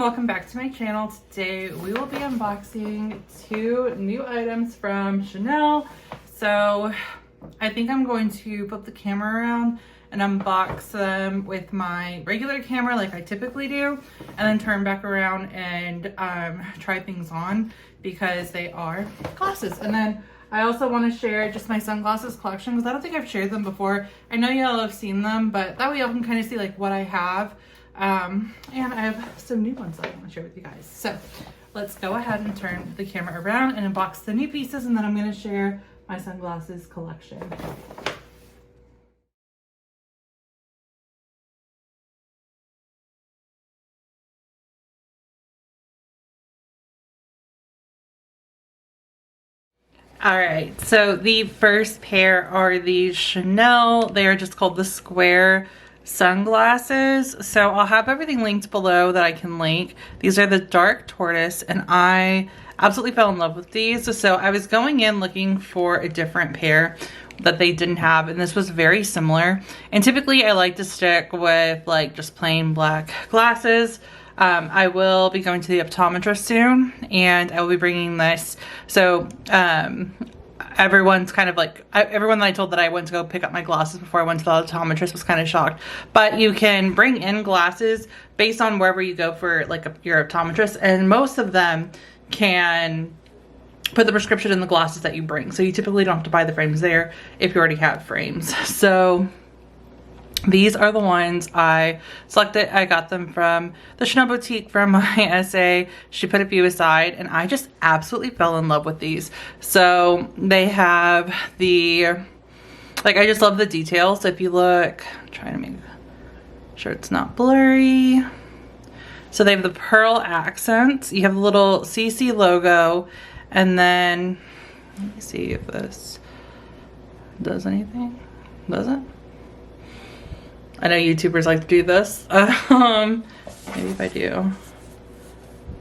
welcome back to my channel. Today we will be unboxing two new items from Chanel. So I think I'm going to flip the camera around and unbox them with my regular camera like I typically do, and then turn back around and try things on because they are glasses. And then I also want to share just my sunglasses collection because I don't think I've shared them before. I know y'all have seen them, but that way y'all can kind of see like what I have. And I have some new ones that I want to share with you guys. So let's go ahead and turn the camera around and unbox the new pieces, and then I'm going to share my sunglasses collection. All right, so the first pair are the Chanel. They are just called the Square sunglasses. So I'll have everything linked below that I can link. These are the dark tortoise, and I absolutely fell in love with these. So I was going in looking for a different pair that they didn't have, and this was very similar. And typically I like to stick with like just plain black glasses. I will be going to the optometrist soon, and I will be bringing this. So everyone's kind of like, everyone that I told that I went to go pick up my glasses before I went to the optometrist was kind of shocked. But you can bring in glasses based on wherever you go for like your optometrist, and most of them can put the prescription in the glasses that you bring. So you typically don't have to buy the frames there if you already have frames. So these are the ones I selected. I got them from the Chanel boutique from my SA. She put a few aside, and I just absolutely fell in love with these. So they have the, like, I just love the details. So if you look, I'm trying to make sure it's not blurry. So they have the pearl accents. You have the little CC logo, and then let me see if this does anything. Does it? I know YouTubers like to do this. Maybe if I do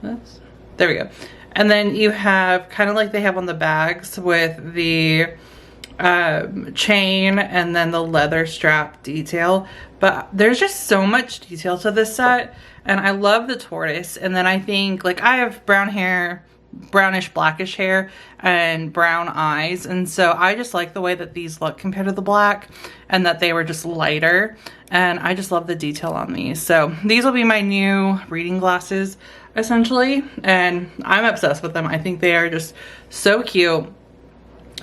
this. There we go. And then you have kind of like they have on the bags with the chain and then the leather strap detail. But there's just so much detail to this set, and I love the tortoise. And then I think, like, I have brown hair, brownish blackish hair, and brown eyes, and so I just like the way that these look compared to the black, and that they were just lighter, and I just love the detail on these. So these will be my new reading glasses essentially, and I'm obsessed with them. I think they are just so cute.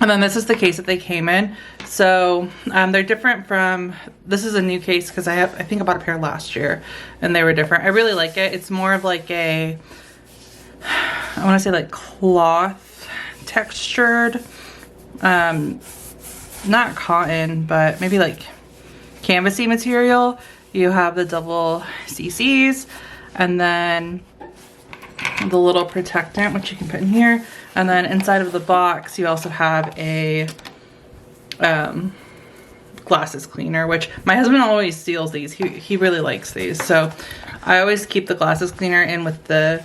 And then this is the case that they came in. So they're different from, this is a new case because I think I bought a pair last year and they were different. I really like it. It's more of like a, I want to say like cloth textured, not cotton, but maybe like canvasy material. You have the double CCs, and then the little protectant, which you can put in here. And then inside of the box, you also have a glasses cleaner, which my husband always steals these. He really likes these. So I always keep the glasses cleaner in with the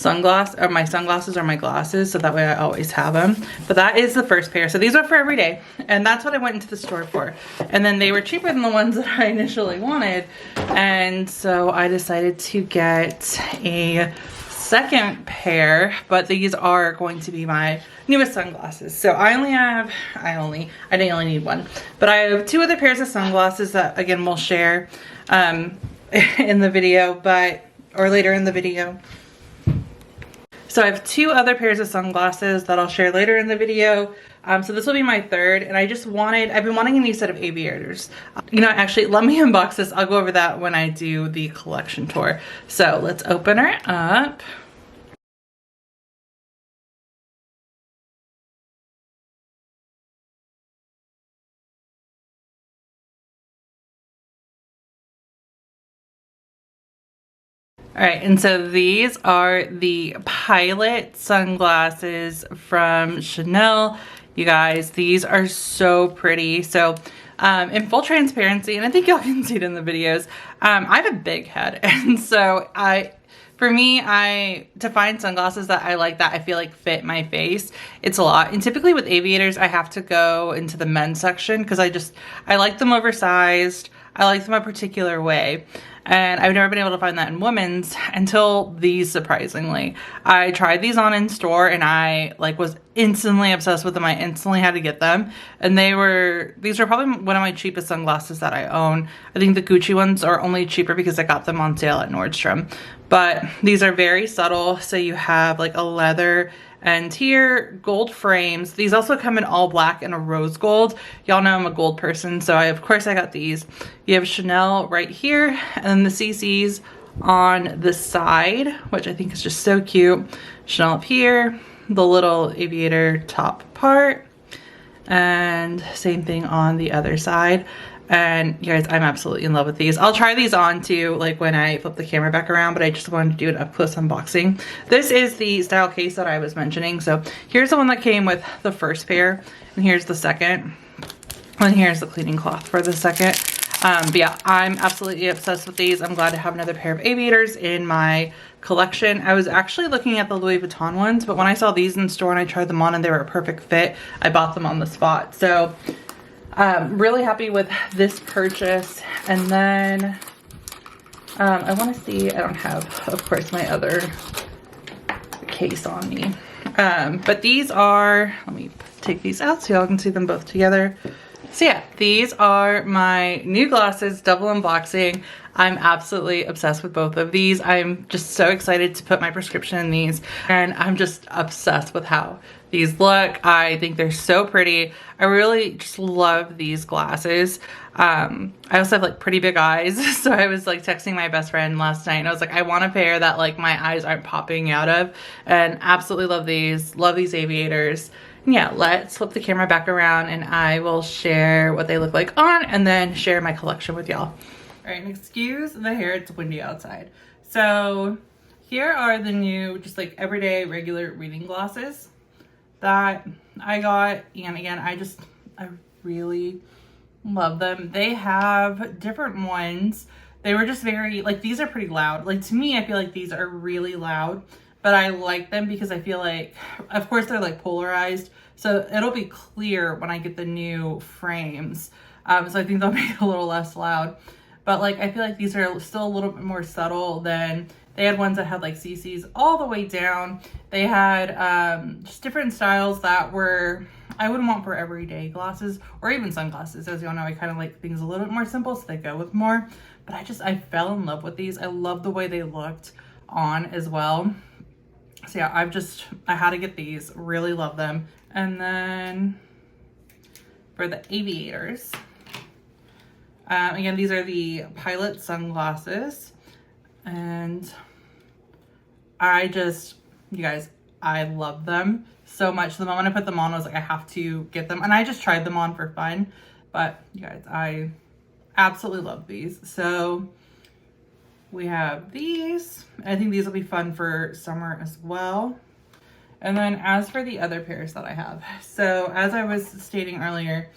my sunglasses or my glasses, so that way I always have them. But that is the first pair. So these are for every day, and that's what I went into the store for. And then they were cheaper than the ones that I initially wanted, and so I decided to get a second pair, but these are going to be my newest sunglasses. So I didn't only need one, but I have two other pairs of sunglasses that again we'll share in the video, or later in the video. So I have two other pairs of sunglasses that I'll share later in the video. So this will be my third, and I've been wanting a new set of aviators. You know, actually, let me unbox this. I'll go over that when I do the collection tour. So let's open her up. All right, and so these are the Pilot sunglasses from Chanel. You guys, these are so pretty. So in full transparency, and I think y'all can see it in the videos, I have a big head. And so for me, to find sunglasses that I like, that I feel like fit my face, it's a lot. And typically with aviators, I have to go into the men's section because I like them oversized. I like them a particular way. And I've never been able to find that in women's until these, surprisingly. I tried these on in store and I like was instantly obsessed with them. I instantly had to get them. And these are probably one of my cheapest sunglasses that I own. I think the Gucci ones are only cheaper because I got them on sale at Nordstrom. But these are very subtle. So you have like a leather and here gold frames. These also come in all black and a rose gold. Y'all know I'm a gold person, so of course I got these. You have Chanel right here and then the CC's on the side, which I think is just so cute. Chanel up here, the little aviator top part, and same thing on the other side. And you guys, I'm absolutely in love with these. I'll try these on too, like when I flip the camera back around, but I just wanted to do an up close unboxing. This is the style case that I was mentioning. So here's the one that came with the first pair, and here's the second. And here's the cleaning cloth for the second. But yeah, I'm absolutely obsessed with these. I'm glad to have another pair of aviators in my collection. I was actually looking at the Louis Vuitton ones, but when I saw these in store and I tried them on and they were a perfect fit, I bought them on the spot. So really happy with this purchase. And then I want to see, I don't have, of course, my other case on me. But these are, let me take these out so y'all can see them both together. So yeah, these are my new glasses, double unboxing. I'm absolutely obsessed with both of these. I'm just so excited to put my prescription in these, and I'm just obsessed with how these look. I think they're so pretty. I really just love these glasses. I also have like pretty big eyes, so I was like texting my best friend last night and I was like, I want a pair that like my eyes aren't popping out of, and absolutely love these aviators. Yeah, let's flip the camera back around and I will share what they look like on and then share my collection with y'all. All right, and excuse the hair, it's windy outside. So here are the new, just like everyday regular reading glasses that I got. And again, I really love them. They have different ones. They were just very, like, these are pretty loud. Like, to me, I feel like these are really loud. But I like them because I feel like, of course, they're like polarized. So it'll be clear when I get the new frames. So I think they'll make it a little less loud. But like, I feel like these are still a little bit more subtle than, they had ones that had like CC's all the way down. They had just different styles that were, I wouldn't want for everyday glasses or even sunglasses. As y'all know, I kind of like things a little bit more simple, so they go with more. But I fell in love with these. I love the way they looked on as well. So yeah, I had to get these, really love them. And then for the aviators, again, these are the Pilot sunglasses. And you guys, I love them so much. The moment I put them on, I was like, I have to get them. And I just tried them on for fun. But you guys, I absolutely love these. So we have these. I think these will be fun for summer as well. And then as for the other pairs that I have, so as I was stating earlier,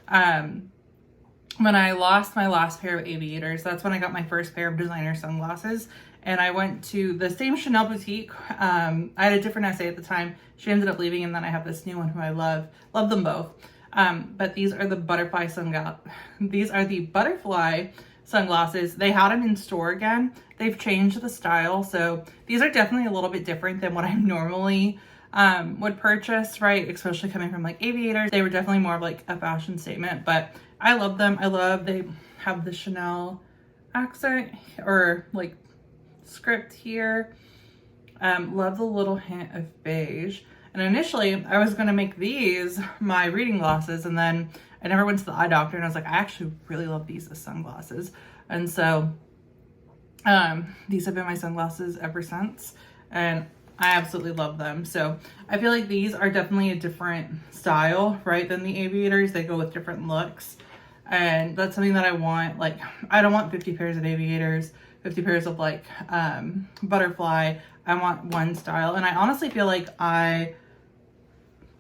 when I lost my last pair of aviators, that's when I got my first pair of designer sunglasses. And I went to the same Chanel boutique. I had a different SA at the time. She ended up leaving, and then I have this new one who I love. Love them both. But these are the butterfly sunglasses. They had them in store again. They've changed the style, so these are definitely a little bit different than what I normally would purchase, right? Especially coming from like aviators. They were definitely more of like a fashion statement, but I love them. They have the Chanel accent or like script here. Love the little hint of beige. And initially I was going to make these my reading glasses, and then I never went to the eye doctor and I was like, I actually really love these as sunglasses. And so these have been my sunglasses ever since, and I absolutely love them. So I feel like these are definitely a different style, right, than the aviators. They go with different looks, and that's something that I want. Like, I don't want 50 pairs of aviators, 50 pairs of like butterfly. I want one style. And I honestly feel like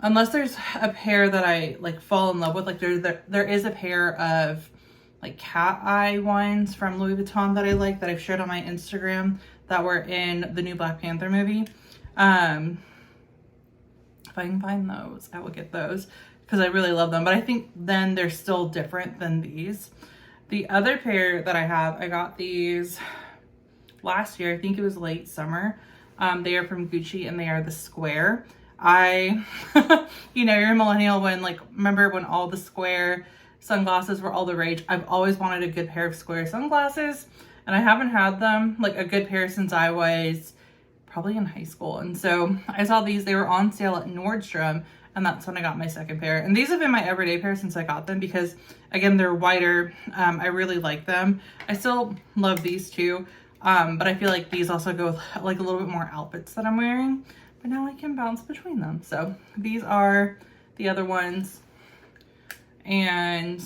unless there's a pair that I like fall in love with, like there is a pair of like cat eye ones from Louis Vuitton that I like, that I've shared on my Instagram, that were in the new Black Panther movie. If I can find those, I will get those because I really love them. But I think then they're still different than these. The other pair that I have, I got these last year. I think it was late summer. They are from Gucci and they are the square. I, you know, you're a millennial when, like, remember when all the square sunglasses were all the rage? I've always wanted a good pair of square sunglasses, and I haven't had them, like, a good pair since I was probably in high school. And so I saw these, they were on sale at Nordstrom, and that's when I got my second pair. And these have been my everyday pair since I got them because, again, they're wider. I really like them. I still love these too, but I feel like these also go with like a little bit more outfits that I'm wearing. But now I can bounce between them. So these are the other ones, and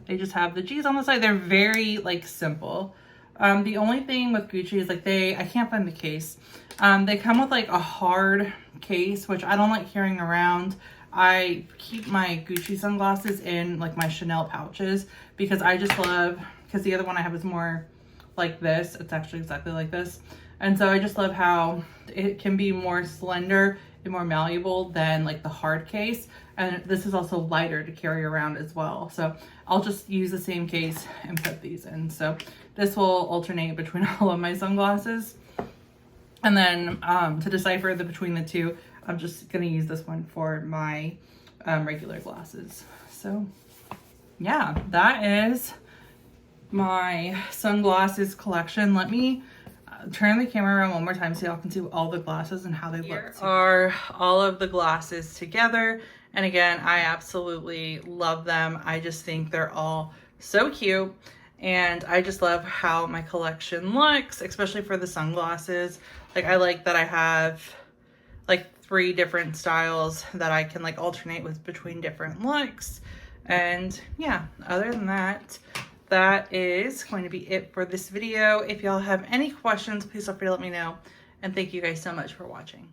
they just have the G's on the side. They're very like simple. The only thing with Gucci is like I can't find the case. They come with like a hard case, which I don't like carrying around. I keep my Gucci sunglasses in like my Chanel pouches because I just love, because the other one I have is more like this. It's actually exactly like this. And so I just love how it can be more slender and more malleable than like the hard case. And this is also lighter to carry around as well. So I'll just use the same case and put these in. So this will alternate between all of my sunglasses. And then to decipher between the two, I'm just gonna use this one for my regular glasses. So yeah, that is my sunglasses collection. Let me turn the camera around one more time so y'all can see all the glasses and how they look. Here are all of the glasses together. And again, I absolutely love them. I just think they're all so cute. And I just love how my collection looks, especially for the sunglasses. Like, I like that I have like 3 different styles that I can like alternate with between different looks. And yeah, other than that, that is going to be it for this video. If y'all have any questions, please feel free to let me know. And thank you guys so much for watching.